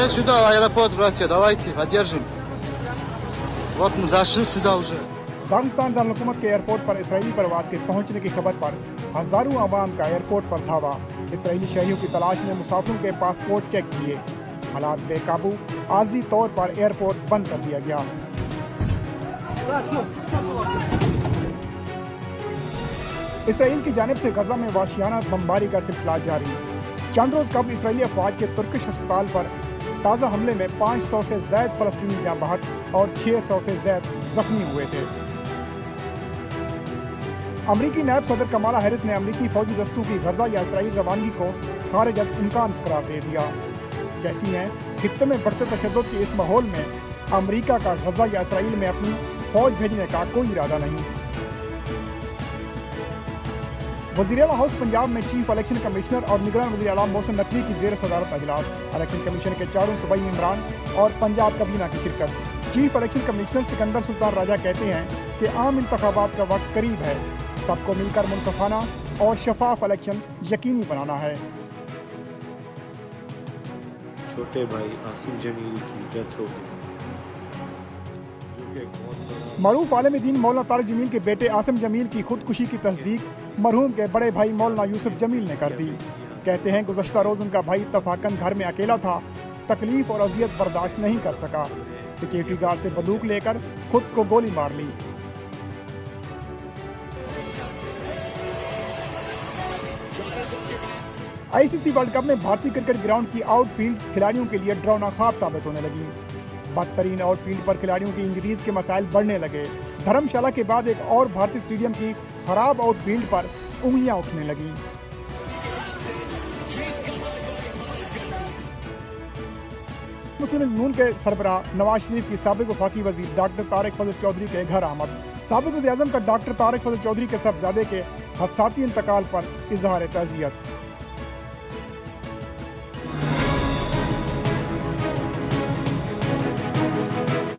Все сюда, в аэропорт, братья, давайте, поддержим. Вот мы зашли сюда уже. पाकिस्तान दारुल-हुकूमत के एयरपोर्ट पर इसराइली परवाज के पहुंचने की खबर पर हजारों आवाम का एयरपोर्ट पर धावा। इसराइली शहरियों की तलाश में मुसाफिरों के पासपोर्ट चेक किए। हालात बेकाबू, आर्जी तौर पर एयरपोर्ट बंद कर दिया गया। इसराइल की जानिब से गजा में वाशियाना बमबारी का सिलसिला जारी। चंद रोज कबल इसराइली अफवाज के तुर्किश अस्पताल पर ताज़ा हमले में 500 से ज़ायद फ़लस्तीनी जाँ बहक और 600 से ज़ायद जख्मी हुए थे। अमरीकी नायब सदर कमाला हैरिस ने अमरीकी फौजी दस्तों की गजा या इसराइल रवानगी को खारिज अल इम्कान करार दे दिया। कहती हैं खित्ते में बढ़ते तशद्दुद के इस माहौल में अमरीका का गजा या इसराइल में अपनी फौज भेजने का कोई इरादा नहीं। वज़ीर आला हाउस पंजाब में चीफ इलेक्शन कमिश्नर और निगरान वज़ीर आला मोहसिन नकवी की ज़ेर सदारत अजलास। इलेक्शन कमीशन के चारों सूबाई मेंबरान और पंजाब काबीना की शिरकत। Chief election commissioner Sikandar Sultan Raja कहते हैं कि आम इंतखाबात का वक्त करीब है, सबको मिलकर मुनसफाना और शफाफ इलेक्शन यकीनी बनाना है। छोटे भाई आसिम जमील की डेथ हो गई। मरूफ आलिम दीन मौलाना तारिक जमील के बेटे आसिम जमील की खुदकुशी की तस्दीक मरहूम के बड़े भाई मौलाना यूसुफ जमील ने कर दी। कहते हैं गुज़श्ता रोज़ उनका भाई इत्तफाकन घर में अकेला था, तकलीफ और अजियत बर्दाश्त नहीं कर सका, सिक्योरिटी गार्ड से बंदूक लेकर खुद को गोली मार ली। आईसीसी वर्ल्ड कप में भारतीय क्रिकेट ग्राउंड की आउटफील्ड खिलाड़ियों के लिए डरावना ख्वाब साबित होने लगी। बदतरीन आउटफील्ड पर खिलाड़ियों की इंजरीज के मसाइल बढ़ने लगे। धर्मशाला के बाद एक और भारतीय स्टेडियम की खराब आउटफील्ड पर उंगलियां उठने लगी। मुस्लिम लीग नून के सरबराह नवाज शरीफ की साबिक वफाकी वजीर डॉक्टर तारिक फजल चौधरी के घर आमद। साबिक वज़ीर आज़म का डॉक्टर तारिक फजल चौधरी के साहबजादे के हादसाती इंतकाल पर इजहार ताज़ियत।